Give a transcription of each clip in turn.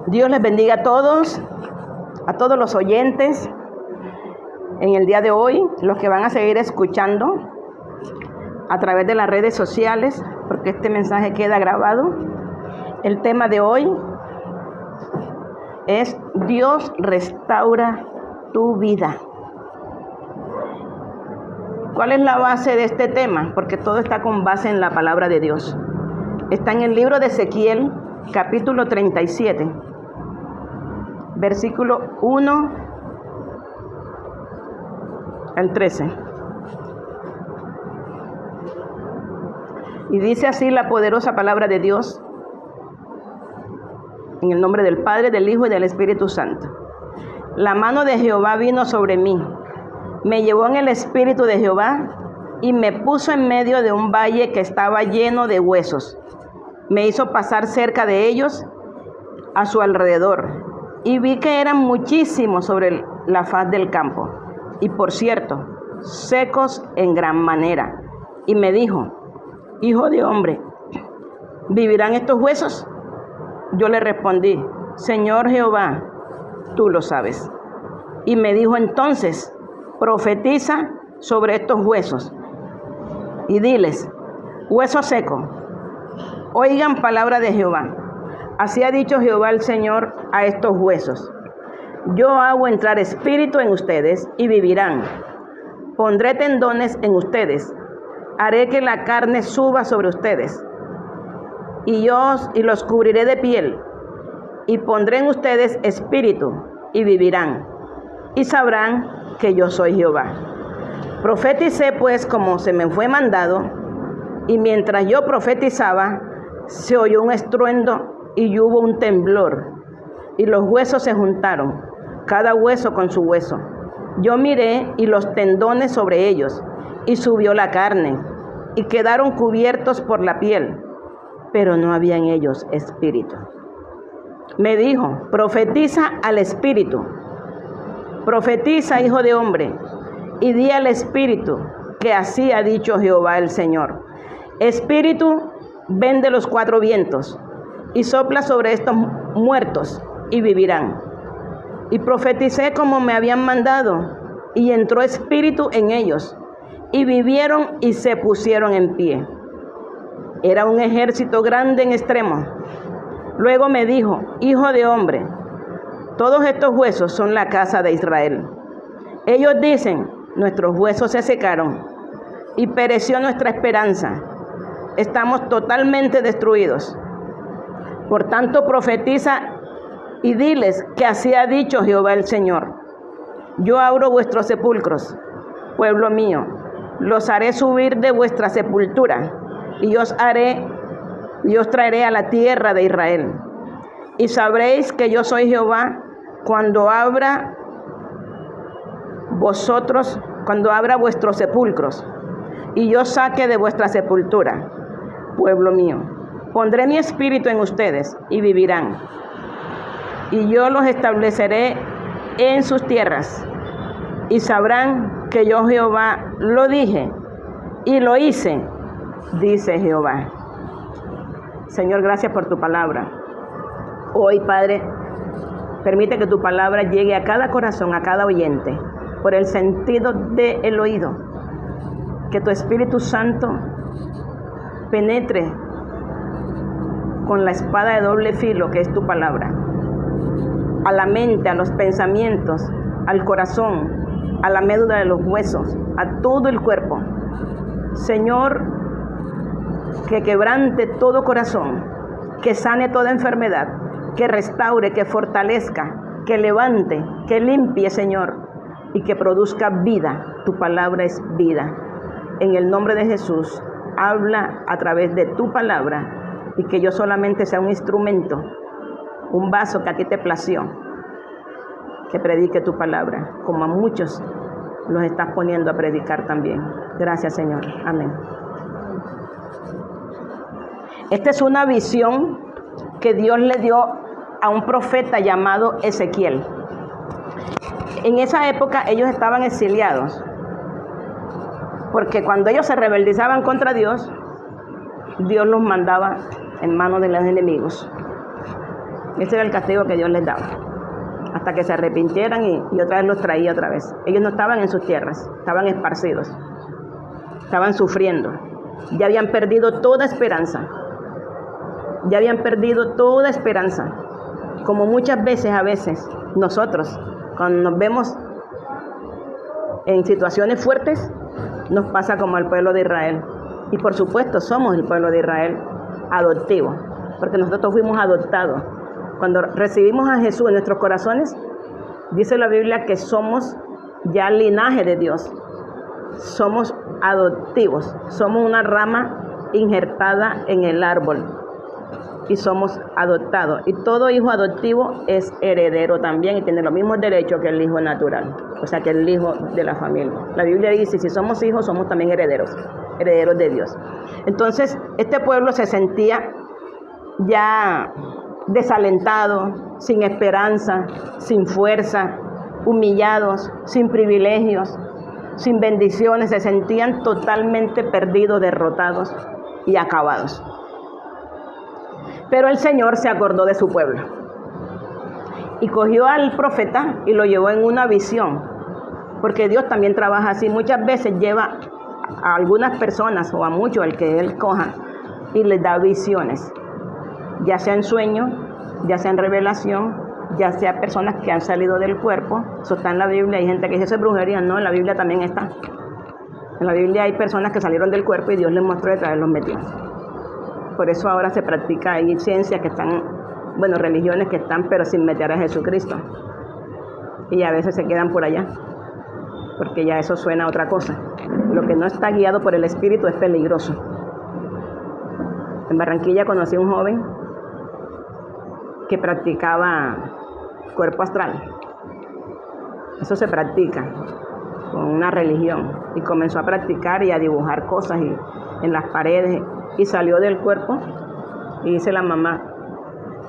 Dios les bendiga a todos los oyentes en el día de hoy, los que van a seguir escuchando a través de las redes sociales, porque este mensaje queda grabado. El tema de hoy es Dios restaura tu vida. ¿Cuál es la base de este tema? Porque todo está con base en la palabra de Dios. Está en el libro de Ezequiel, capítulo 37, versículo 1 al 13. Y dice así la poderosa palabra de Dios, en el nombre del Padre, del Hijo y del Espíritu Santo. La mano de Jehová vino sobre mí, me llevó en el espíritu de Jehová y me puso en medio de un valle que estaba lleno de huesos. Me hizo pasar cerca de ellos a su alrededor y vi que eran muchísimos sobre la faz del campo y, por cierto, secos en gran manera. Y me dijo: Hijo de hombre, ¿vivirán estos huesos? Yo le respondí: Señor Jehová, tú lo sabes. Y me dijo entonces: profetiza sobre estos huesos y diles: hueso seco, oigan palabra de Jehová. Así ha dicho Jehová el Señor a estos huesos: yo hago entrar espíritu en ustedes y vivirán. Pondré tendones en ustedes, haré que la carne suba sobre ustedes, y los cubriré de piel, y pondré en ustedes espíritu, y vivirán, y sabrán que yo soy Jehová. Profeticé pues como se me fue mandado, y mientras yo profetizaba, se oyó un estruendo y hubo un temblor, y los huesos se juntaron, cada hueso con su hueso. Yo miré y los tendones sobre ellos, y subió la carne, y quedaron cubiertos por la piel, pero no había en ellos espíritu. Me dijo: profetiza al espíritu, profetiza, hijo de hombre, y di al espíritu que así ha dicho Jehová el Señor: espíritu, ven de los cuatro vientos, y sopla sobre estos muertos, y vivirán. Y profeticé como me habían mandado, y entró espíritu en ellos, y vivieron y se pusieron en pie. Era un ejército grande en extremo. Luego me dijo: hijo de hombre, todos estos huesos son la casa de Israel. Ellos dicen: nuestros huesos se secaron y pereció nuestra esperanza. Estamos totalmente destruidos. Por tanto, profetiza y diles que así ha dicho Jehová el Señor: yo abro vuestros sepulcros, pueblo mío, los haré subir de vuestra sepultura, y os traeré a la tierra de Israel. Y sabréis que yo soy Jehová cuando abra vuestros sepulcros, y yo saque de vuestra sepultura, pueblo mío. Pondré mi espíritu en ustedes y vivirán, y yo los estableceré en sus tierras, y sabrán que yo Jehová lo dije y lo hice, dice Jehová. Señor, gracias por tu palabra. Hoy, Padre, permite que tu palabra llegue a cada corazón, a cada oyente, por el sentido del oído. Que tu Espíritu Santo penetre con la espada de doble filo, que es tu palabra, a la mente, a los pensamientos, al corazón, a la médula de los huesos, a todo el cuerpo. Señor, que quebrante todo corazón, que sane toda enfermedad, que restaure, que fortalezca, que levante, que limpie, Señor, y que produzca vida. Tu palabra es vida. En el nombre de Jesús, habla a través de tu palabra, y que yo solamente sea un instrumento, un vaso que a ti te plació, que predique tu palabra, como a muchos los estás poniendo a predicar también. Gracias, Señor. Amén. Esta es una visión que Dios le dio a un profeta llamado Ezequiel. En esa época ellos estaban exiliados, porque cuando ellos se rebeldizaban contra Dios, Dios los mandaba en manos de los enemigos. Ese era el castigo que Dios les daba. Hasta que se arrepintieran y otra vez los traía otra vez. Ellos no estaban en sus tierras, estaban esparcidos. Estaban sufriendo. Ya habían perdido toda esperanza. Ya habían perdido toda esperanza. Como muchas veces, a veces, nosotros, cuando nos vemos en situaciones fuertes, nos pasa como al pueblo de Israel. Y por supuesto, somos el pueblo de Israel adoptivo, porque nosotros fuimos adoptados. Cuando recibimos a Jesús en nuestros corazones, dice la Biblia que somos ya linaje de Dios. Somos adoptivos, somos una rama injertada en el árbol y somos adoptados. Y todo hijo adoptivo es heredero también y tiene los mismos derechos que el hijo natural, o sea, que el hijo de la familia. La Biblia dice, si somos hijos, somos también herederos de Dios. Entonces, este pueblo se sentía ya desalentado, sin esperanza, sin fuerza, humillados, sin privilegios, sin bendiciones, se sentían totalmente perdidos, derrotados y acabados. Pero el Señor se acordó de su pueblo y cogió al profeta y lo llevó en una visión, porque Dios también trabaja así. Muchas veces lleva a algunas personas o a muchos, el que Él coja, y les da visiones, ya sea en sueño, ya sea en revelación, ya sea personas que han salido del cuerpo. Eso está en la Biblia. Hay gente que dice eso es brujería. No, en la Biblia también está. En la Biblia hay personas que salieron del cuerpo y Dios les mostró detrás de los metió. Por eso ahora se practica, hay ciencias que están, bueno, religiones que están, pero sin meter a Jesucristo. Y a veces se quedan por allá, porque ya eso suena a otra cosa. Lo que no está guiado por el Espíritu es peligroso. En Barranquilla conocí a un joven que practicaba cuerpo astral. Eso se practica con una religión. Y comenzó a practicar y a dibujar cosas en las paredes. Y salió del cuerpo. Y dice la mamá,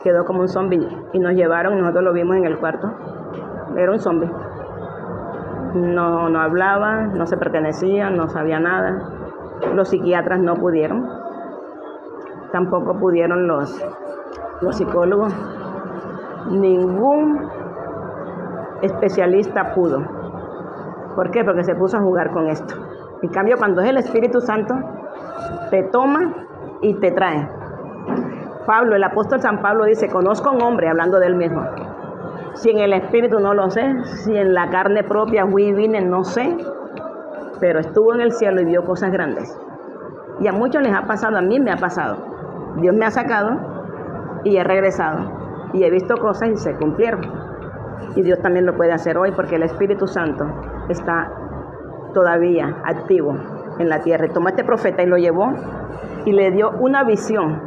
quedó como un zombie. Y nos llevaron, nosotros lo vimos en el cuarto. Era un zombie. No hablaba, no se pertenecía, no sabía nada. Los psiquiatras no pudieron. Tampoco pudieron los psicólogos. Ningún especialista pudo. ¿Por qué? Porque se puso a jugar con esto. En cambio, cuando es el Espíritu Santo, te toma y te trae. Pablo, el apóstol San Pablo dice, conozco a un hombre, hablando de él mismo. Si en el Espíritu no lo sé, si en la carne propia fui y vine, no sé, pero estuvo en el cielo y vio cosas grandes. Y a muchos les ha pasado, a mí me ha pasado. Dios me ha sacado y he regresado. Y he visto cosas y se cumplieron. Y Dios también lo puede hacer hoy porque el Espíritu Santo está todavía activo en la tierra. Y tomó a este profeta y lo llevó y le dio una visión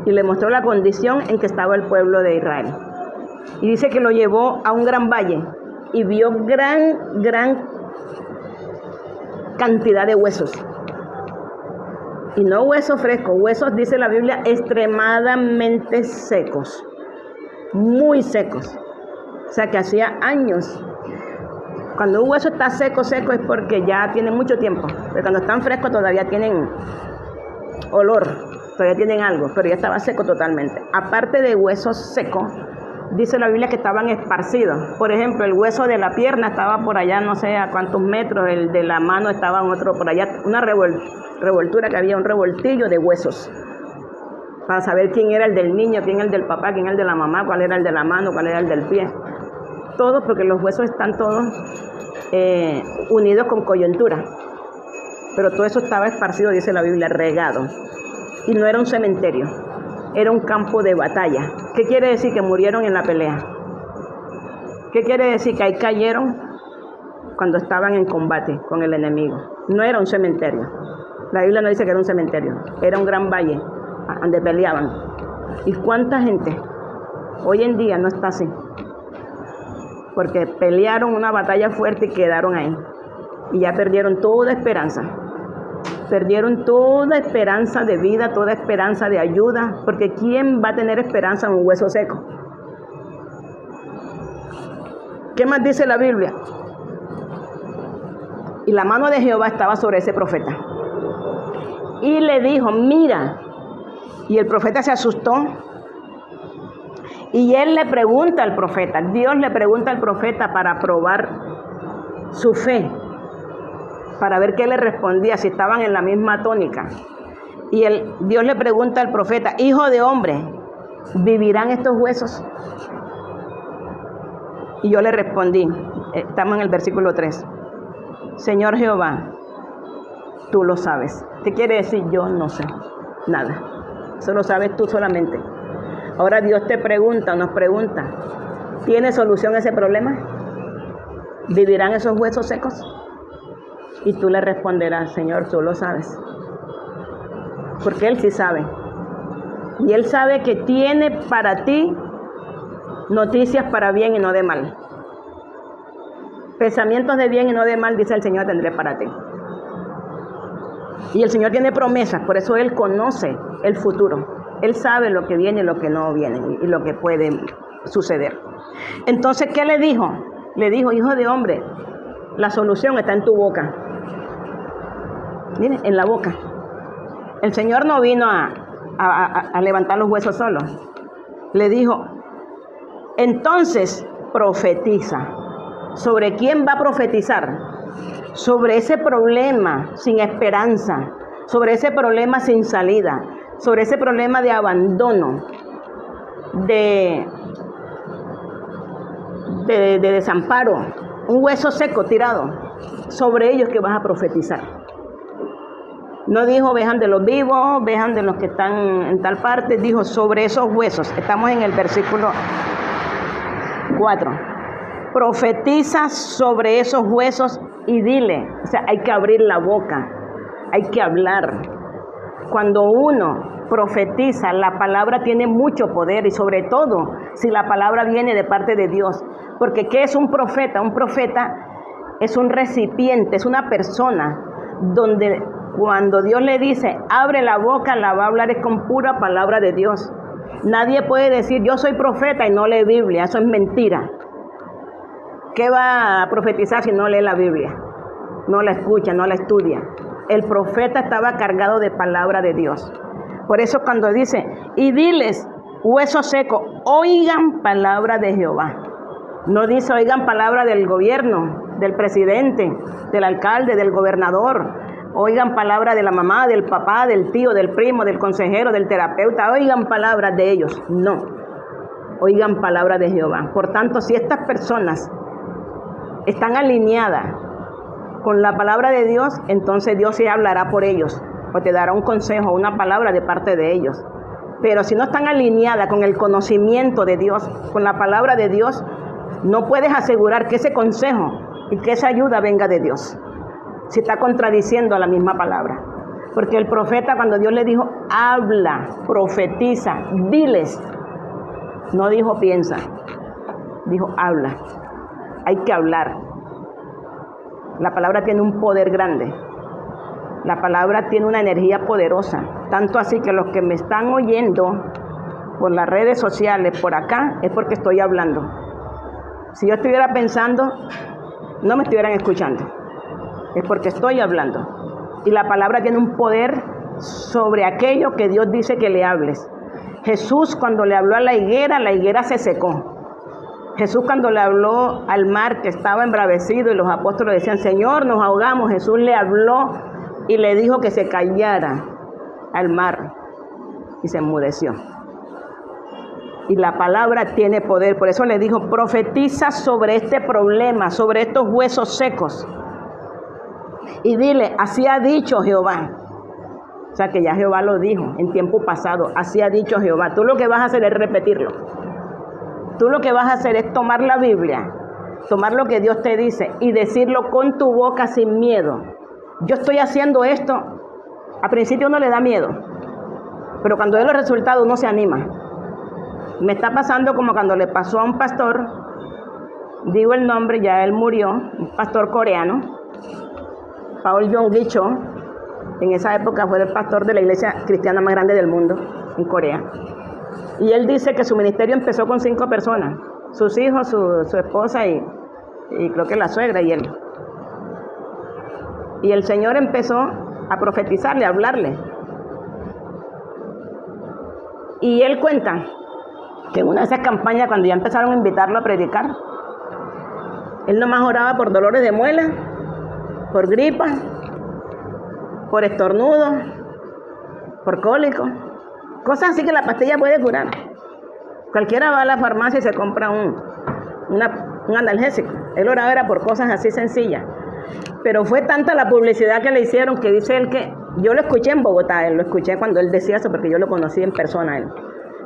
y le mostró la condición en que estaba el pueblo de Israel. Y dice que lo llevó a un gran valle y vio gran cantidad de huesos. Y no huesos frescos, huesos, dice la Biblia, extremadamente secos, muy secos. O sea que hacía años. Cuando un hueso está seco es porque ya tiene mucho tiempo. Pero cuando están frescos todavía tienen olor, todavía tienen algo, pero ya estaba seco totalmente. Aparte de huesos secos, dice la Biblia que estaban esparcidos. Por ejemplo, el hueso de la pierna estaba por allá, no sé a cuántos metros, el de la mano estaba en otro, por allá, una revoltura que había, un revoltillo de huesos. Para saber quién era el del niño, quién era el del papá, quién era el de la mamá, cuál era el de la mano, cuál era el del pie. Todos, porque los huesos están todos unidos con coyuntura. Pero todo eso estaba esparcido, dice la Biblia, regado. Y no era un cementerio, era un campo de batalla. ¿Qué quiere decir? Que murieron en la pelea. ¿Qué quiere decir? Que ahí cayeron cuando estaban en combate con el enemigo. No era un cementerio. La Biblia no dice que era un cementerio, era un gran valle donde peleaban. ¿Y cuánta gente hoy en día no está así? Porque pelearon una batalla fuerte y quedaron ahí. Y ya perdieron toda esperanza. Perdieron toda esperanza de vida, toda esperanza de ayuda. Porque ¿quién va a tener esperanza en un hueso seco? ¿Qué más dice la Biblia? Y la mano de Jehová estaba sobre ese profeta. Y le dijo, mira. Y el profeta se asustó Y él le pregunta al profeta, Dios le pregunta al profeta para probar su fe, para ver qué le respondía, si estaban en la misma tónica. Y Dios le pregunta al profeta, hijo de hombre, ¿vivirán estos huesos? Y yo le respondí, estamos en el versículo 3, Señor Jehová, tú lo sabes. ¿Qué quiere decir? Yo no sé nada, eso lo sabes tú solamente. Ahora Dios te pregunta, nos pregunta, ¿tiene solución ese problema? ¿Vivirán esos huesos secos? Y tú le responderás, Señor, tú lo sabes. Porque Él sí sabe. Y Él sabe que tiene para ti noticias para bien y no de mal. Pensamientos de bien y no de mal, dice el Señor, tendré para ti. Y el Señor tiene promesas, por eso Él conoce el futuro. Él sabe lo que viene y lo que no viene y lo que puede suceder. Entonces, ¿qué le dijo? Le dijo, hijo de hombre, la solución está en tu boca. Mire, en la boca. El Señor no vino a levantar los huesos solo. Le dijo, entonces profetiza. ¿Sobre quién va a profetizar? Sobre ese problema sin esperanza, sobre ese problema sin salida, sobre ese problema de abandono, de desamparo, un hueso seco tirado, sobre ellos que vas a profetizar. No dijo vejan de los vivos, vejan de los que están en tal parte, dijo sobre esos huesos. Estamos en el versículo 4. Profetiza sobre esos huesos y dile, o sea, hay que abrir la boca, hay que hablar. Cuando uno profetiza, la palabra tiene mucho poder y sobre todo si la palabra viene de parte de Dios. Porque ¿qué es un profeta? Un profeta es un recipiente, es una persona donde cuando Dios le dice, abre la boca, la va a hablar es con pura palabra de Dios. Nadie puede decir, yo soy profeta y no lee Biblia, eso es mentira. ¿Qué va a profetizar si no lee la Biblia? No la escucha, no la estudia. El profeta estaba cargado de palabra de Dios. Por eso cuando dice, y diles, hueso seco, oigan palabra de Jehová. No dice, oigan palabra del gobierno, del presidente, del alcalde, del gobernador. Oigan palabra de la mamá, del papá, del tío, del primo, del consejero, del terapeuta. Oigan palabra de ellos. No. Oigan palabra de Jehová. Por tanto, si estas personas están alineadas con la palabra de Dios, entonces Dios se hablará por ellos o te dará un consejo, una palabra de parte de ellos. Pero si no están alineadas con el conocimiento de Dios, con la palabra de Dios, no puedes asegurar que ese consejo y que esa ayuda venga de Dios, si está contradiciendo a la misma palabra. Porque el profeta, cuando Dios le dijo, habla, profetiza, diles, no dijo piensa, dijo habla. Hay que hablar. La palabra tiene un poder grande. La palabra tiene una energía poderosa. Tanto así que los que me están oyendo por las redes sociales, por acá, es porque estoy hablando. Si yo estuviera pensando, no me estuvieran escuchando. Es porque estoy hablando. Y la palabra tiene un poder sobre aquello que Dios dice que le hables. Jesús, cuando le habló a la higuera se secó. Jesús, cuando le habló al mar que estaba embravecido y los apóstoles decían, Señor, nos ahogamos, Jesús le habló y le dijo que se callara al mar y se enmudeció. Y la palabra tiene poder, por eso le dijo, profetiza sobre este problema, sobre estos huesos secos. Y dile, así ha dicho Jehová. O sea que ya Jehová lo dijo en tiempo pasado, así ha dicho Jehová. Tú lo que vas a hacer es repetirlo. Tú lo que vas a hacer es tomar la Biblia, tomar lo que Dios te dice y decirlo con tu boca sin miedo. Yo estoy haciendo esto, al principio uno le da miedo, pero cuando ve los resultados uno se anima. Me está pasando como cuando le pasó a un pastor, digo el nombre, ya él murió, un pastor coreano, Paul Yonggi Cho, en esa época fue el pastor de la iglesia cristiana más grande del mundo, en Corea. Y él dice que su ministerio empezó con 5 personas, sus hijos, su esposa y creo que la suegra y él. Y el Señor empezó a profetizarle, a hablarle. Y él cuenta que en una de esas campañas, cuando ya empezaron a invitarlo a predicar, él nomás oraba por dolores de muela, por gripa, por estornudo, por cólico, cosas así que la pastilla puede curar. Cualquiera va a la farmacia y se compra un analgésico. Él oraba era por cosas así sencillas. Pero fue tanta la publicidad que le hicieron que dice él que, yo lo escuché en Bogotá, él lo escuché cuando él decía eso, porque yo lo conocí en persona. Él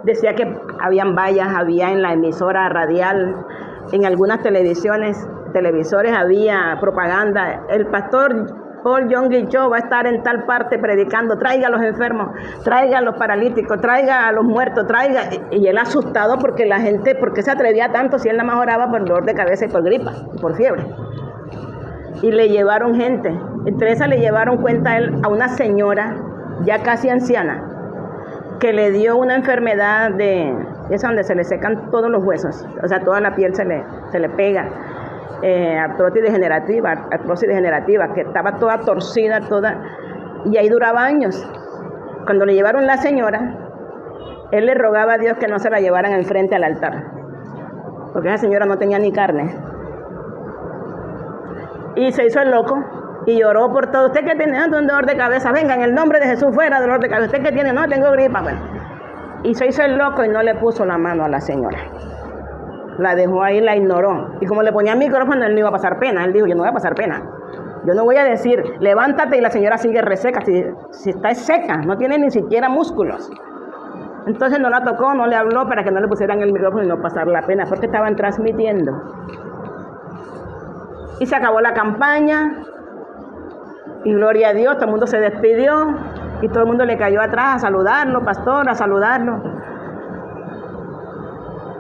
decía que habían vallas, había en la emisora radial, en algunas televisores había propaganda. El pastor Paul Yonggi Cho va a estar en tal parte predicando, traiga a los enfermos, traiga a los paralíticos, traiga a los muertos, traiga. Y él asustado porque la gente, ¿por qué se atrevía tanto si él nada más oraba por dolor de cabeza y por gripa, por fiebre? Y le llevaron gente. Entre esas le llevaron cuenta a él a una señora ya casi anciana que le dio una enfermedad esa donde se le secan todos los huesos, o sea, toda la piel se le pega, artrosis degenerativa, que estaba toda torcida, y ahí duraba años. Cuando le llevaron la señora, él le rogaba a Dios que no se la llevaran enfrente al altar, porque esa señora no tenía ni carne. Y se hizo el loco y lloró por todo. ¿Usted qué tiene? Un dolor de cabeza. Venga, en el nombre de Jesús, fuera dolor de cabeza. ¿Usted qué tiene? No, tengo gripa. Bueno. Y se hizo el loco y no le puso la mano a la señora. La dejó ahí, la ignoró. Y como le ponía el micrófono, él no iba a pasar pena. Él dijo, yo no voy a pasar pena. Yo no voy a decir, levántate, y la señora sigue reseca. Si está seca, no tiene ni siquiera músculos. Entonces no la tocó, no le habló para que no le pusieran el micrófono y no pasar la pena, porque estaban transmitiendo. Y se acabó la campaña, y gloria a Dios, todo el mundo se despidió, y todo el mundo le cayó atrás a saludarlo, pastor, a saludarlo.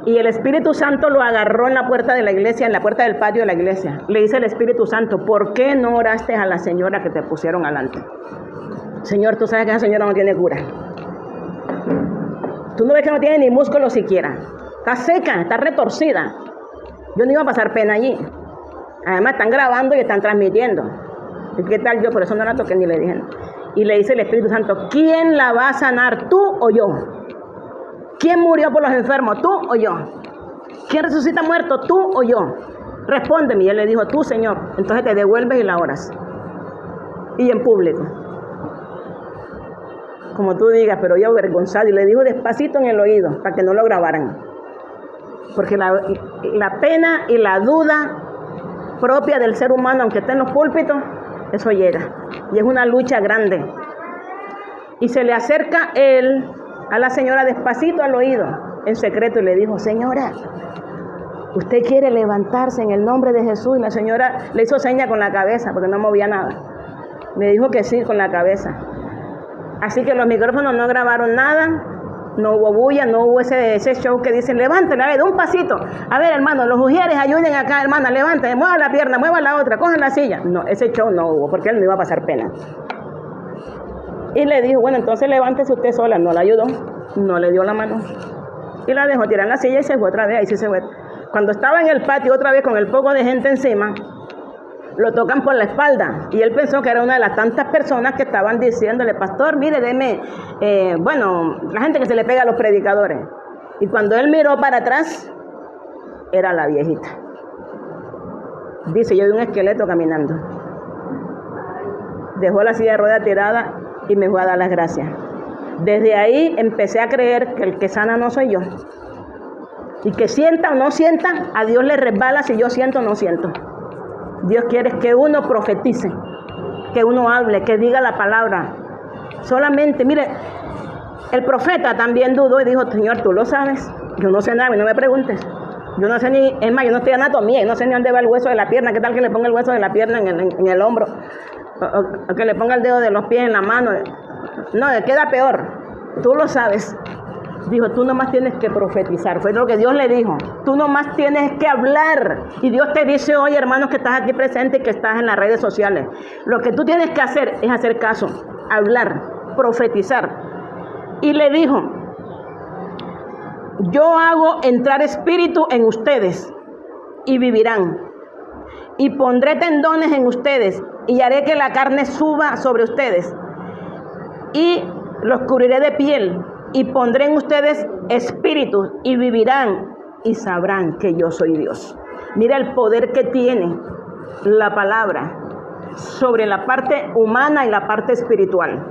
Y el Espíritu Santo lo agarró en la puerta de la iglesia, en la puerta del patio de la iglesia. Le dice el Espíritu Santo, ¿por qué no oraste a la señora que te pusieron adelante? Señor, tú sabes que esa señora no tiene cura. Tú no ves que no tiene ni músculo siquiera. Está seca, está retorcida. Yo no iba a pasar pena allí. Además están grabando y están transmitiendo. ¿Y qué tal yo? Por eso no la toqué ni le dije. Y le dice el Espíritu Santo, ¿quién la va a sanar, tú o yo? ¿Quién murió por los enfermos, tú o yo? ¿Quién resucita muerto, tú o yo? Respóndeme. Y él le dijo, tú, Señor. Entonces te devuelves y la oras. Y en público. Como tú digas, pero yo avergonzado. Y le dijo despacito en el oído, para que no lo grabaran. Porque la pena y la duda propia del ser humano, aunque esté en los púlpitos, eso llega. Y es una lucha grande. Y se le acerca él a la señora despacito al oído, en secreto, y le dijo, señora, ¿usted quiere levantarse en el nombre de Jesús? Y la señora le hizo seña con la cabeza, porque no movía nada. Me dijo que sí, con la cabeza. Así que los micrófonos no grabaron nada, no hubo bulla, no hubo ese show que dicen, levántela, a ver, de un pasito. A ver, hermano, los ujieres ayuden acá, hermana, levántela, mueva la pierna, mueva la otra, cojan la silla. No, ese show no hubo, porque él no iba a pasar pena. Y le dijo, bueno, entonces levántese usted sola. No la ayudó, no le dio la mano. Y la dejó tirar en la silla y se fue otra vez, ahí sí se fue. Cuando estaba en el patio otra vez con el poco de gente encima, lo tocan por la espalda. Y él pensó que era una de las tantas personas que estaban diciéndole, pastor, mire, deme, la gente que se le pega a los predicadores. Y cuando él miró para atrás, era la viejita. Dice, yo vi un esqueleto caminando. Dejó la silla de ruedas tirada y me fue a dar las gracias. Desde ahí empecé a creer que el que sana no soy yo. Y que sienta o no sienta, a Dios le resbala si yo siento o no siento. Dios quiere que uno profetice, que uno hable, que diga la palabra. Solamente, mire, el profeta también dudó y dijo, Señor, tú lo sabes. Yo no sé nada, no me preguntes. Yo no sé ni, es más, yo no estoy anatomía, yo no sé ni dónde va el hueso de la pierna. ¿Qué tal que le ponga el hueso de la pierna en el hombro? O que le ponga el dedo de los pies en la mano. No, queda peor. Tú lo sabes. Dijo, tú nomás tienes que profetizar. Fue lo que Dios le dijo. Tú nomás tienes que hablar. Y Dios te dice hoy, hermanos, que estás aquí presente y que estás en las redes sociales. Lo que tú tienes que hacer es hacer caso, hablar, profetizar. Y le dijo, yo hago entrar espíritu en ustedes y vivirán. Y pondré tendones en ustedes y haré que la carne suba sobre ustedes. Y los cubriré de piel y pondré en ustedes espíritus y vivirán y sabrán que yo soy Dios. Mira el poder que tiene la palabra sobre la parte humana y la parte espiritual.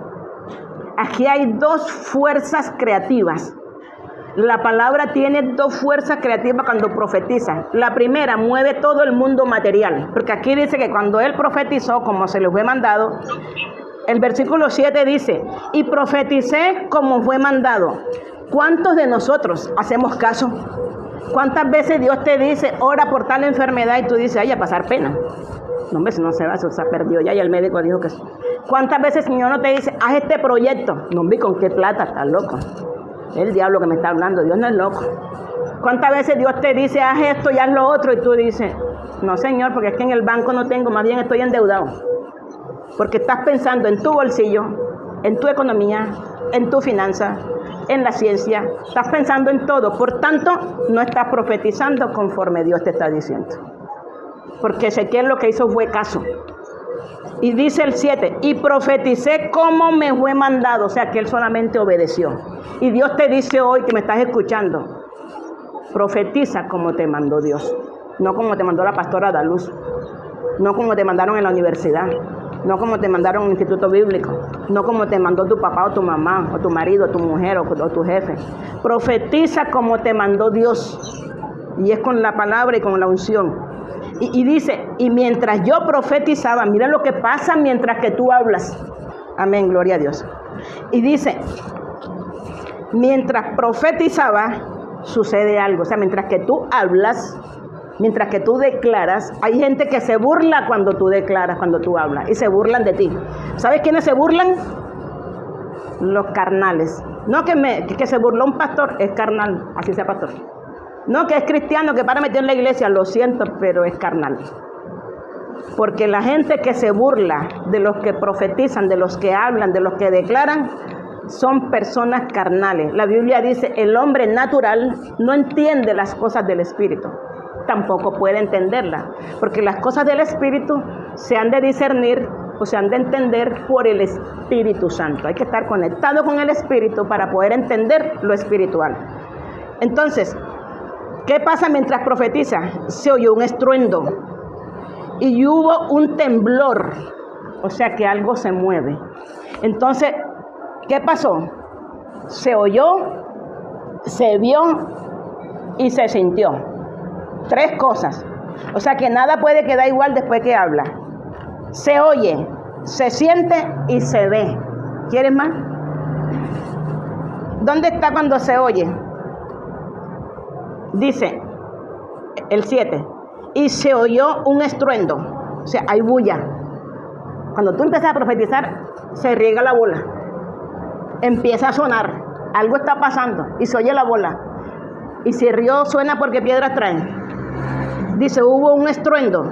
Aquí hay dos fuerzas creativas. La palabra tiene dos fuerzas creativas cuando profetiza. La primera mueve todo el mundo material, porque aquí dice que cuando él profetizó, como se les fue mandado, el versículo 7 dice, y profeticé como fue mandado. ¿Cuántos de nosotros hacemos caso? ¿Cuántas veces Dios te dice, ora por tal enfermedad y tú dices, ay, a pasar pena? No, hombre, si no se va, eso se ha perdido ya y el médico dijo que sí. ¿Cuántas veces el Señor no te dice, haz este proyecto? No, hombre, ¿con qué plata? Estás loco. Es el diablo que me está hablando, Dios no es loco. ¿Cuántas veces Dios te dice, haz esto y haz lo otro? Y tú dices, no, Señor, porque es que en el banco no tengo, más bien estoy endeudado. Porque estás pensando en tu bolsillo, en tu economía, en tu finanza, en la ciencia. Estás pensando en todo. Por tanto, no estás profetizando conforme Dios te está diciendo. Porque Ezequiel lo que hizo fue caso. Y dice el 7, y profeticé como me fue mandado. O sea, que él solamente obedeció. Y Dios te dice hoy que me estás escuchando, profetiza como te mandó Dios. No como te mandó la pastora Daluz. No como te mandaron en la universidad. No como te mandaron en el instituto bíblico. No como te mandó tu papá o tu mamá, o tu marido, o tu mujer, o tu jefe. Profetiza como te mandó Dios. Y es con la palabra y con la unción. Y dice, y mientras yo profetizaba, mira lo que pasa mientras que tú hablas. Amén, gloria a Dios. Y dice, mientras profetizaba, sucede algo. O sea, mientras que tú hablas, mientras que tú declaras, hay gente que se burla cuando tú declaras, cuando tú hablas, y se burlan de ti. ¿Sabes quiénes se burlan? Los carnales. No que se burló un pastor, es carnal, así sea pastor. No que es cristiano, que para meter en la iglesia, lo siento, pero es carnal. Porque la gente que se burla de los que profetizan, de los que hablan, de los que declaran, son personas carnales. La Biblia dice, el hombre natural no entiende las cosas del Espíritu. Tampoco puede entenderlas. Porque las cosas del Espíritu se han de discernir o se han de entender por el Espíritu Santo. Hay que estar conectado con el Espíritu para poder entender lo espiritual. Entonces, ¿qué pasa mientras profetiza? Se oyó un estruendo y hubo un temblor, o sea que algo se mueve. Entonces, ¿qué pasó? Se oyó, se vio y se sintió. Tres cosas. O sea que nada puede quedar igual después que habla. Se oye, se siente y se ve. ¿Quieres más? ¿Dónde está cuando se oye? Dice el 7, y se oyó un estruendo, o sea, hay bulla. Cuando tú empiezas a profetizar, se riega la bola, empieza a sonar, algo está pasando y se oye la bola. Y si el río suena porque piedras traen. Dice, hubo un estruendo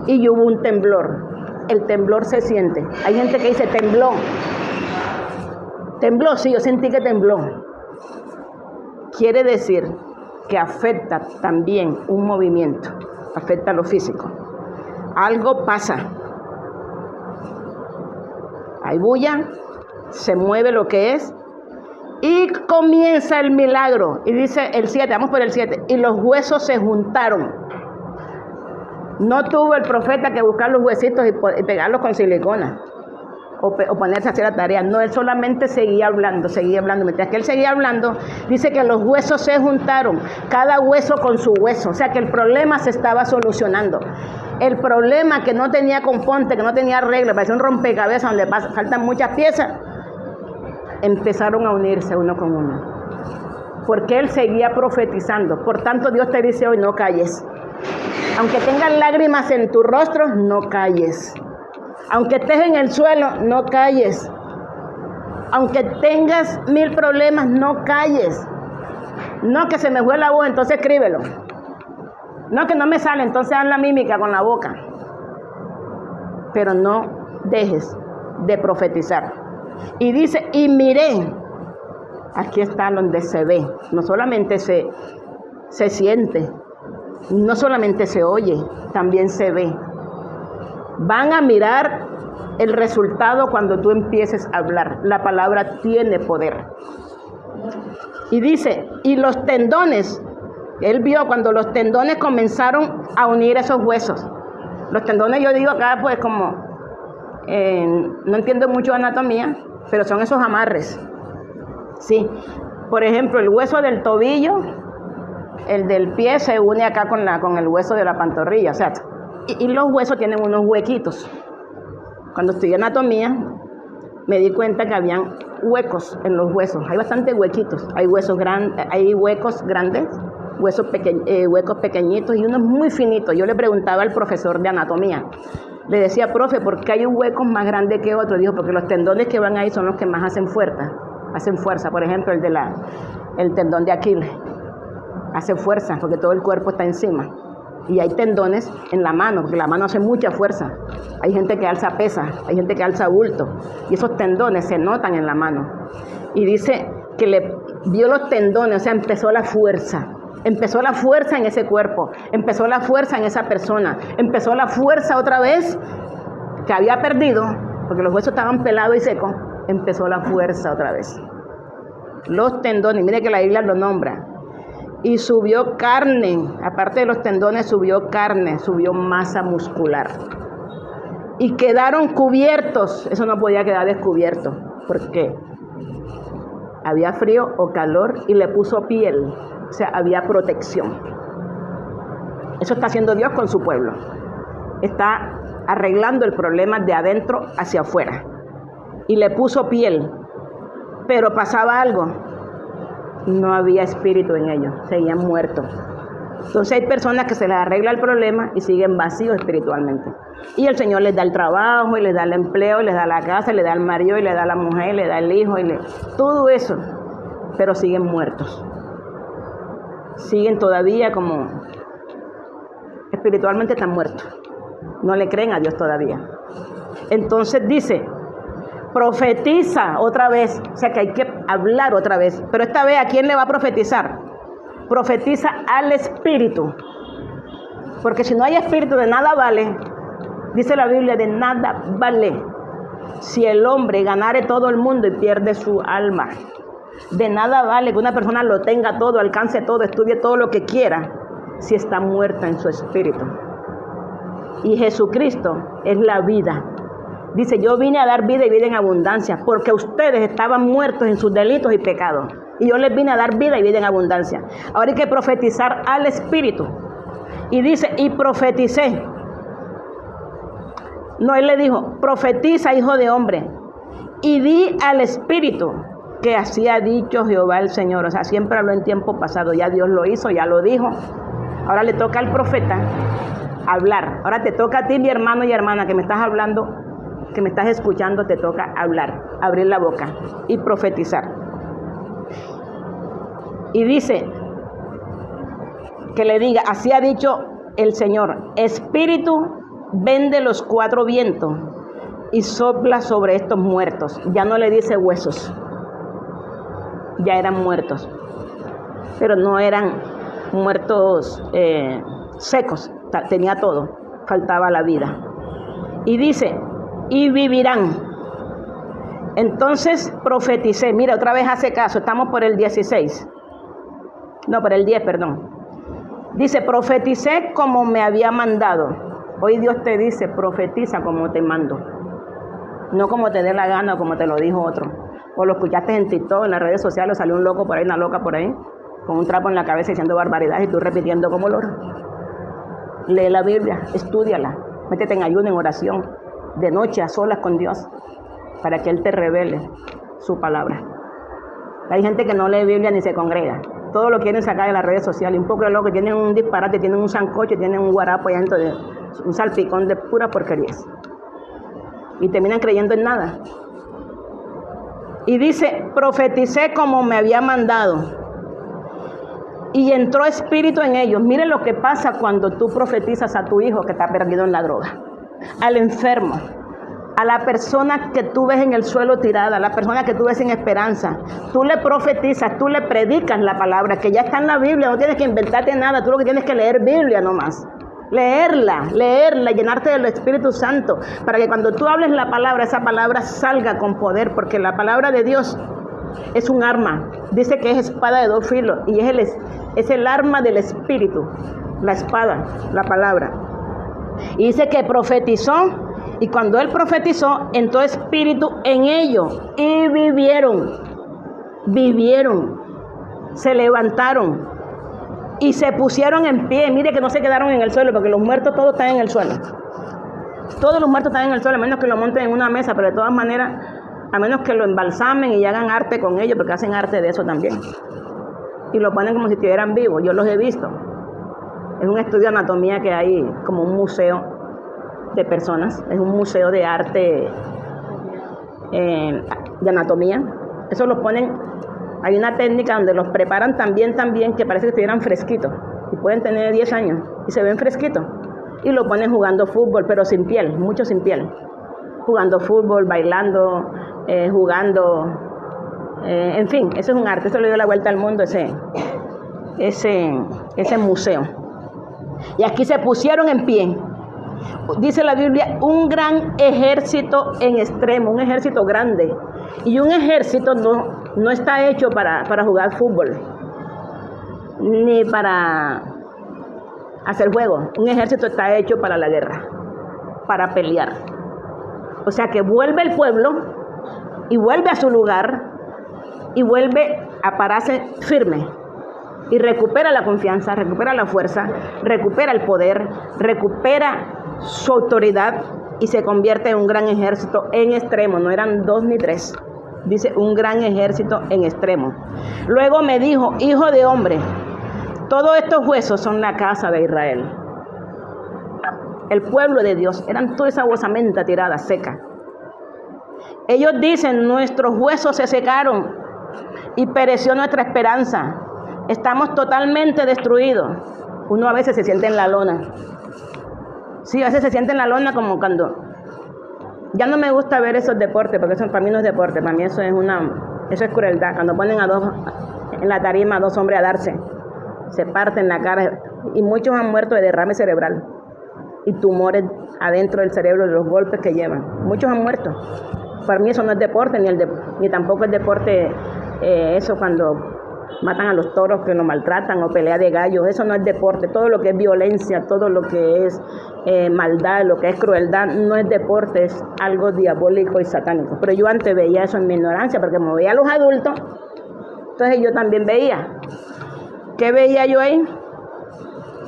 y hubo un temblor. El temblor se siente. Hay gente que dice, tembló. Tembló, sí, yo sentí que tembló. Quiere decir que afecta también un movimiento, afecta lo físico. Algo pasa. Hay bulla, se mueve lo que es y comienza el milagro. Y dice el 7, vamos por el 7, y los huesos se juntaron. No tuvo el profeta que buscar los huesitos y pegarlos con silicona o ponerse a hacer la tarea. No, él solamente seguía hablando. Mientras que él seguía hablando, dice que los huesos se juntaron, cada hueso con su hueso. O sea que el problema se estaba solucionando. El problema que no tenía componte, que no tenía arreglo, parecía un rompecabezas donde faltan muchas piezas, empezaron a unirse uno con uno. Porque él seguía profetizando. Por tanto, Dios te dice hoy, no calles. Aunque tengas lágrimas en tu rostro, no calles. Aunque estés en el suelo, no calles. Aunque tengas 1000 problemas, no calles. No, que se me fue la voz, entonces escríbelo. No, que no me sale, entonces haz la mímica con la boca. Pero no dejes de profetizar. Y dice, y miré. Aquí está donde se ve. No solamente se siente. No solamente se oye, también se ve. Van a mirar el resultado cuando tú empieces a hablar. La palabra tiene poder. Y dice, y los tendones, él vio cuando los tendones comenzaron a unir esos huesos. Los tendones, yo digo acá, pues como, no entiendo mucho de anatomía, pero son esos amarres. Sí, por ejemplo, el hueso del tobillo, el del pie se une acá con el hueso de la pantorrilla, o sea, y los huesos tienen unos huequitos. Cuando estudié anatomía, me di cuenta que habían huecos en los huesos, hay bastantes huequitos, hay huesos grandes, hay huecos grandes, huecos pequeñitos y unos muy finitos. Yo le preguntaba al profesor de anatomía, le decía, profe, ¿por qué hay huecos más grandes que otros? Dijo, porque los tendones que van ahí son los que más hacen fuerza. Por ejemplo, el tendón de Aquiles hace fuerza porque todo el cuerpo está encima. Y hay tendones en la mano, porque la mano hace mucha fuerza. Hay gente que alza pesas, hay gente que alza bulto, y esos tendones se notan en la mano. Y dice que le vio los tendones, o sea, empezó la fuerza en ese cuerpo, empezó la fuerza en esa persona, empezó la fuerza otra vez que había perdido, porque los huesos estaban pelados y secos, empezó la fuerza otra vez. Los tendones, mire que la Biblia lo nombra. Y subió carne, aparte de los tendones subió carne, subió masa muscular. Y quedaron cubiertos, eso no podía quedar descubierto, porque había frío o calor y le puso piel, o sea, había protección. Eso está haciendo Dios con su pueblo. Está arreglando el problema de adentro hacia afuera. Y le puso piel, pero pasaba algo. No había espíritu en ellos, seguían muertos. Entonces hay personas que se les arregla el problema y siguen vacíos espiritualmente. Y el Señor les da el trabajo, y les da el empleo, y les da la casa, y les da el marido, y les da la mujer, y les da el hijo, todo eso, pero siguen muertos. Siguen todavía como espiritualmente están muertos. No le creen a Dios todavía. Entonces dice, profetiza otra vez, o sea que hay que hablar otra vez, pero esta vez ¿a quién le va a profetizar? Profetiza al espíritu, porque si no hay espíritu de nada vale, dice la Biblia, de nada vale si el hombre ganare todo el mundo y pierde su alma. De nada vale que una persona lo tenga todo, alcance todo, estudie todo lo que quiera, si está muerta en su espíritu. Y Jesucristo es la vida. Dice, yo vine a dar vida y vida en abundancia, porque ustedes estaban muertos en sus delitos y pecados. Y yo les vine a dar vida y vida en abundancia. Ahora hay que profetizar al Espíritu. Y dice, y profeticé. No, él le dijo, profetiza, hijo de hombre. Y di al Espíritu que así ha dicho Jehová el Señor. O sea, siempre habló en tiempo pasado. Ya Dios lo hizo, ya lo dijo. Ahora le toca al profeta hablar. Ahora te toca a ti, mi hermano y hermana, que me estás hablando, que me estás escuchando, te toca hablar, abrir la boca y profetizar. Y dice que le diga, así ha dicho el Señor, Espíritu, ven de los cuatro vientos y sopla sobre estos muertos. Ya no le dice huesos, ya eran muertos, pero no eran muertos secos, tenía todo, faltaba la vida. Y dice, y vivirán. Entonces profeticé, mira, otra vez hace caso, estamos por el 16, no, por el 10, perdón. Dice, profeticé como me había mandado. Hoy Dios te dice, profetiza como te mando, no como te dé la gana o como te lo dijo otro. O lo escuchaste en TikTok, en las redes sociales, salió un loco por ahí, una loca por ahí, con un trapo en la cabeza diciendo barbaridades y tú repitiendo como loro. Lee la Biblia, estúdiala, métete en ayuno, en oración, de noche a solas con Dios, para que Él te revele su palabra. Hay gente que no lee Biblia ni se congrega, todo lo quieren sacar de las redes sociales, un poco de loco, tienen un disparate, tienen un sancocho, tienen un guarapo allá dentro, un salpicón de pura porquerías, y terminan creyendo en nada. Y dice, profeticé como me había mandado, y entró espíritu en ellos. Miren lo que pasa cuando tú profetizas a tu hijo que está perdido en la droga, al enfermo, a la persona que tú ves en el suelo tirada, a la persona que tú ves sin esperanza. Tú le profetizas, tú le predicas la palabra que ya está en la Biblia, no tienes que inventarte nada, tú lo que tienes que leer Biblia nomás. Leerla, llenarte del Espíritu Santo, para que cuando tú hables la palabra, esa palabra salga con poder, porque la palabra de Dios Es un arma. Dice que es espada de dos filos y es el arma del espíritu. La espada, la palabra. Y dice que profetizó. Y cuando él profetizó, entró espíritu en ellos. Y vivieron. Se levantaron. Y se pusieron en pie. Mire que no se quedaron en el suelo, porque los muertos todos están en el suelo. Todos los muertos están en el suelo, a menos que lo monten en una mesa, pero de todas maneras, a menos que lo embalsamen y hagan arte con ellos, porque hacen arte de eso también. Y lo ponen como si estuvieran vivos, yo los he visto. Es un estudio de anatomía que hay como un museo de personas, es un museo de arte de anatomía. Eso los ponen, hay una técnica donde los preparan también que parece que estuvieran fresquitos. Y pueden tener 10 años y se ven fresquitos. Y lo ponen jugando fútbol, pero sin piel, mucho sin piel. Jugando fútbol, bailando, jugando, en fin, eso es un arte, eso le dio la vuelta al mundo, ese museo. Y aquí se pusieron en pie. Dice la Biblia, un gran ejército en extremo, un ejército grande. Y un ejército no está hecho para jugar fútbol, ni para hacer juego. Un ejército está hecho para la guerra, para pelear. O sea que vuelve el pueblo y vuelve a su lugar y vuelve a pararse firme y recupera la confianza, recupera la fuerza, recupera el poder, recupera su autoridad y se convierte en un gran ejército en extremo. No eran 2 ni 3, dice un gran ejército en extremo. Luego me dijo, hijo de hombre, todos estos huesos son la casa de Israel. El pueblo de Dios, eran toda esa osamenta tirada, seca. Ellos dicen, nuestros huesos se secaron y pereció nuestra esperanza. Estamos totalmente destruidos. Uno a veces se siente en la lona. Sí, a veces se siente en la lona como cuando... Ya no me gusta ver esos deportes, porque eso para mí no es deporte, para mí eso es crueldad. Cuando ponen en la tarima a 2 hombres a darse, se parten la cara y muchos han muerto de derrame cerebral y tumores adentro del cerebro de los golpes que llevan. Muchos han muerto. Para mí eso no es deporte, ni tampoco es deporte eso cuando matan a los toros que los maltratan o pelea de gallos. Eso no es deporte. Todo lo que es violencia, todo lo que es maldad, lo que es crueldad, no es deporte, es algo diabólico y satánico. Pero yo antes veía eso en mi ignorancia, porque me veía a los adultos, entonces yo también veía. ¿Qué veía yo ahí?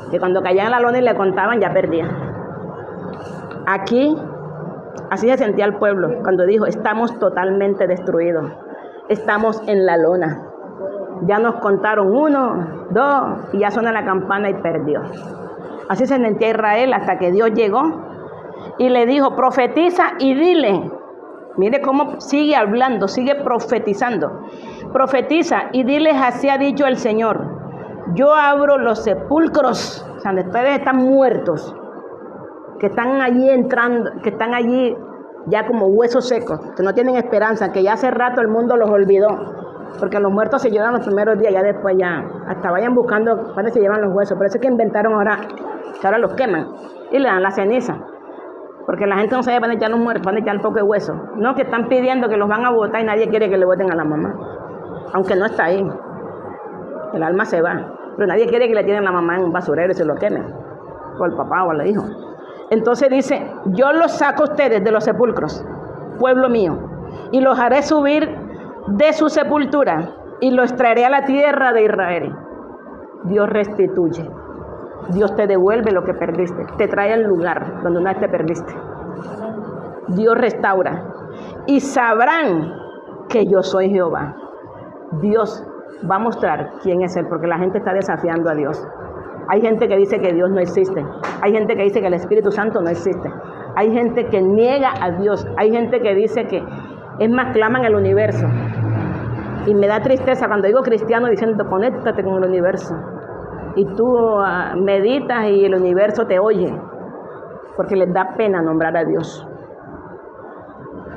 Que cuando caían en la lona y le contaban, ya perdía. Aquí, así se sentía el pueblo, cuando dijo, estamos totalmente destruidos. Estamos en la lona. Ya nos contaron 1, 2, y ya suena la campana y perdió. Así se sentía Israel hasta que Dios llegó y le dijo, profetiza y dile. Mire cómo sigue hablando, sigue profetizando. Profetiza y diles, así ha dicho el Señor. Yo abro los sepulcros, o sea, donde ustedes están muertos, que están allí entrando, que están allí ya como huesos secos, que no tienen esperanza, que ya hace rato el mundo los olvidó, porque los muertos se llevan los primeros días, ya después ya, hasta vayan buscando cuándo se llevan los huesos. Por eso es que inventaron ahora, que ahora los queman y le dan la ceniza, porque la gente no sabe para echar los muertos, para echar un poco de hueso. No, que están pidiendo que los van a botar y nadie quiere que le boten a la mamá, aunque no está ahí. El alma se va, pero nadie quiere que le tienen a la mamá en un basurero y se lo quemen, o al papá o al hijo. Entonces dice, yo los saco a ustedes de los sepulcros, pueblo mío, y los haré subir de su sepultura y los traeré a la tierra de Israel. Dios restituye, Dios te devuelve lo que perdiste, te trae al lugar donde una vez te perdiste. Dios restaura y sabrán que yo soy Jehová. Dios va a mostrar quién es Él, porque la gente está desafiando a Dios. Hay gente que dice que Dios no existe. Hay gente que dice que el Espíritu Santo no existe. Hay gente que niega a Dios. Hay gente que dice que, es más, claman el universo. Y me da tristeza cuando digo cristiano diciendo, conéctate con el universo. Y tú meditas y el universo te oye. Porque les da pena nombrar a Dios.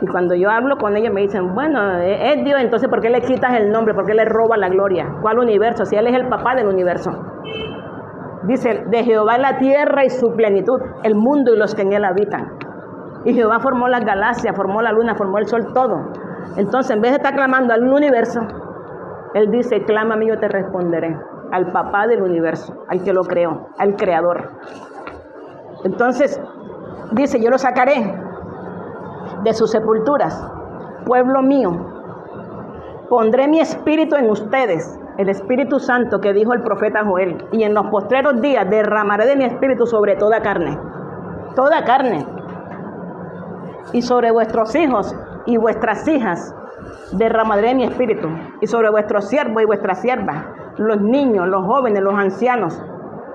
Y cuando yo hablo con ellos me dicen, bueno, es Dios, entonces ¿por qué le quitas el nombre? ¿Por qué le robas la gloria? ¿Cuál universo? Si Él es el papá del universo. Dice, de Jehová la tierra y su plenitud, el mundo y los que en él habitan. Y Jehová formó las galaxias, formó la luna, formó el sol, todo. Entonces, en vez de estar clamando al universo, Él dice, clama a mí, yo te responderé. Al papá del universo, al que lo creó, al creador. Entonces, dice, yo lo sacaré de sus sepulturas, pueblo mío. Pondré mi espíritu en ustedes, el Espíritu Santo que dijo el profeta Joel. Y en los postreros días derramaré de mi espíritu sobre toda carne. Toda carne. Y sobre vuestros hijos y vuestras hijas derramaré mi espíritu. Y sobre vuestros siervos y vuestras siervas, los niños, los jóvenes, los ancianos,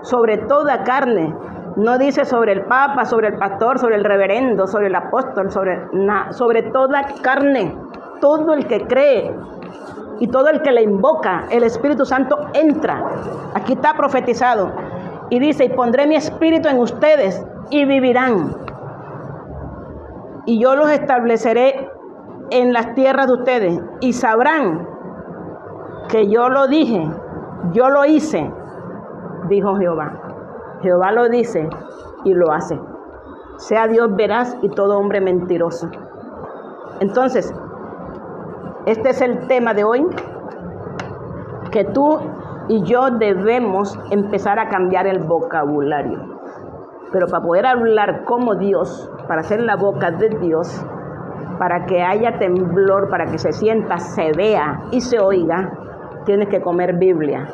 sobre toda carne. No dice sobre el papa, sobre el pastor, sobre el reverendo, sobre el apóstol, sobre toda carne. Todo el que cree y todo el que le invoca, el Espíritu Santo entra. Aquí está profetizado. Y dice, y pondré mi espíritu en ustedes y vivirán. Y yo los estableceré en las tierras de ustedes y sabrán que yo lo dije, yo lo hice, dijo Jehová. Jehová lo dice y lo hace. Sea Dios veraz y todo hombre mentiroso. Entonces, este es el tema de hoy, que tú y yo debemos empezar a cambiar el vocabulario. Pero para poder hablar como Dios, para hacer la boca de Dios, para que haya temblor, para que se sienta, se vea y se oiga, tienes que comer Biblia.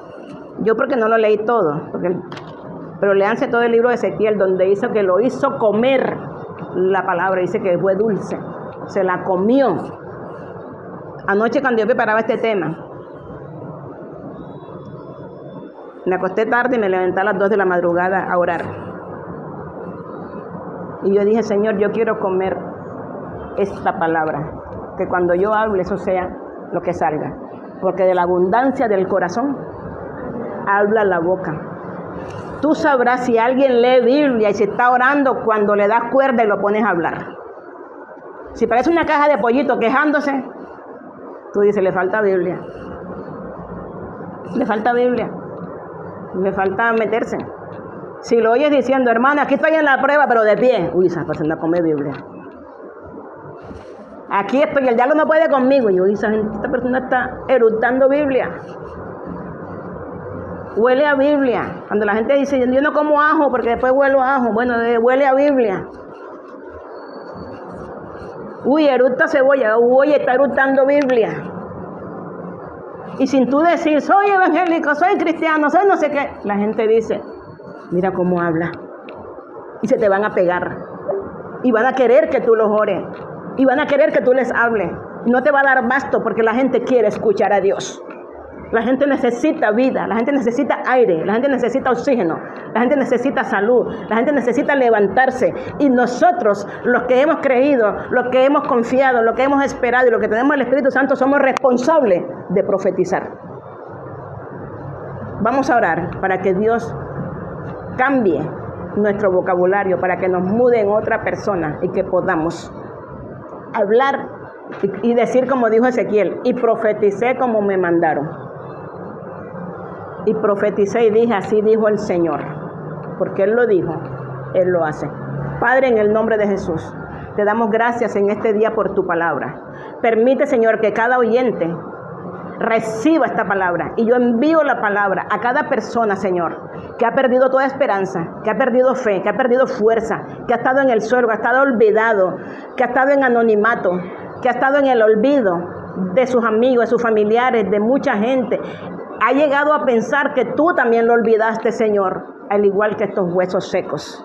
Yo porque no lo leí todo, pero léanse todo el libro de Ezequiel, donde hizo que lo hizo comer la palabra, dice que fue dulce, se la comió. Anoche cuando yo preparaba este tema, me acosté tarde y me levanté a las 2 de la madrugada a orar. Y yo dije, Señor, yo quiero comer esta palabra, que cuando yo hable eso sea lo que salga, porque de la abundancia del corazón habla la boca. Tú sabrás si alguien lee Biblia y si está orando cuando le das cuerda y lo pones a hablar. Si parece una caja de pollito quejándose, tú dices, le falta Biblia. Le falta Biblia. Le falta meterse. Si lo oyes diciendo, hermano, aquí estoy en la prueba, pero de pie. Uy, esa persona come Biblia. Aquí estoy, el diablo no puede conmigo. Y yo, esta persona está eructando Biblia. Huele a Biblia. Cuando la gente dice, yo no como ajo porque después huelo a ajo. Bueno, huele a Biblia. Uy, eructa cebolla. Uy, está eructando Biblia. Y sin tú decir, soy evangélico, soy cristiano, soy no sé qué. La gente dice, mira cómo habla. Y se te van a pegar. Y van a querer que tú los ores. Y van a querer que tú les hables. No te va a dar basto porque la gente quiere escuchar a Dios. La gente necesita vida, la gente necesita aire, la gente necesita oxígeno, la gente necesita salud, la gente necesita levantarse. Y nosotros, los que hemos creído, los que hemos confiado, los que hemos esperado y los que tenemos el Espíritu Santo, somos responsables de profetizar. Vamos a orar para que Dios cambie nuestro vocabulario, para que nos mude en otra persona y que podamos hablar y decir como dijo Ezequiel, y profeticé como me mandaron. Y profeticé y dije, así dijo el Señor, porque Él lo dijo, Él lo hace. Padre, en el nombre de Jesús, te damos gracias en este día por tu palabra. Permite, Señor, que cada oyente reciba esta palabra. Y yo envío la palabra a cada persona, Señor, que ha perdido toda esperanza, que ha perdido fe, que ha perdido fuerza, que ha estado en el suelo, que ha estado olvidado, que ha estado en anonimato, que ha estado en el olvido de sus amigos, de sus familiares, de mucha gente. Ha llegado a pensar que tú también lo olvidaste, Señor, al igual que estos huesos secos.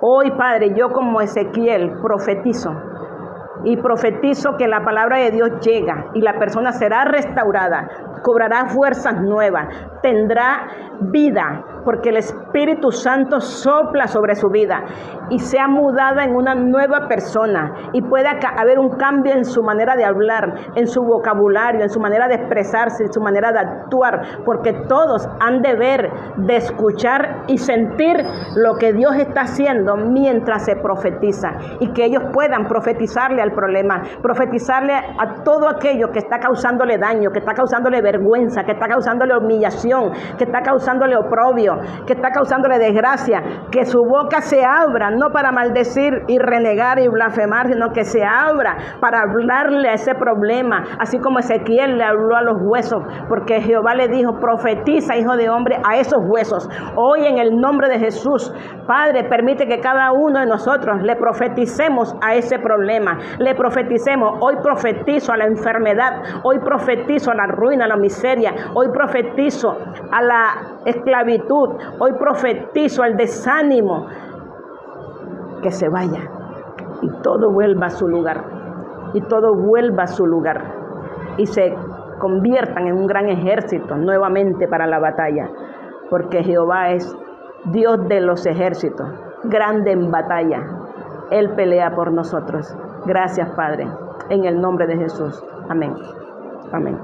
Hoy, Padre, yo como Ezequiel profetizo. Y profetizo que la palabra de Dios llega y la persona será restaurada, cobrará fuerzas nuevas, tendrá vida, porque el Espíritu Santo sopla sobre su vida y sea mudada en una nueva persona y pueda haber un cambio en su manera de hablar, en su vocabulario, en su manera de expresarse, en su manera de actuar, porque todos han de ver, de escuchar y sentir lo que Dios está haciendo mientras se profetiza, y que ellos puedan profetizarle al problema, profetizarle a todo aquello que está causándole daño, que está causándole vergüenza, que está causándole humillación, aflicción, que está causándole oprobio, que está causándole desgracia, que su boca se abra, no para maldecir y renegar y blasfemar, sino que se abra para hablarle a ese problema, así como Ezequiel le habló a los huesos, porque Jehová le dijo: profetiza, hijo de hombre, a esos huesos. Hoy, en el nombre de Jesús, Padre, permite que cada uno de nosotros le profeticemos a ese problema, le profeticemos. Hoy profetizo a la enfermedad, hoy profetizo a la ruina, a la miseria, hoy profetizo a la esclavitud, hoy profetizo al desánimo, que se vaya y todo vuelva a su lugar, y todo vuelva a su lugar, y se conviertan en un gran ejército nuevamente para la batalla, porque Jehová es Dios de los ejércitos, grande en batalla. Él pelea por nosotros. Gracias, Padre, en el nombre de Jesús. Amén. Amén.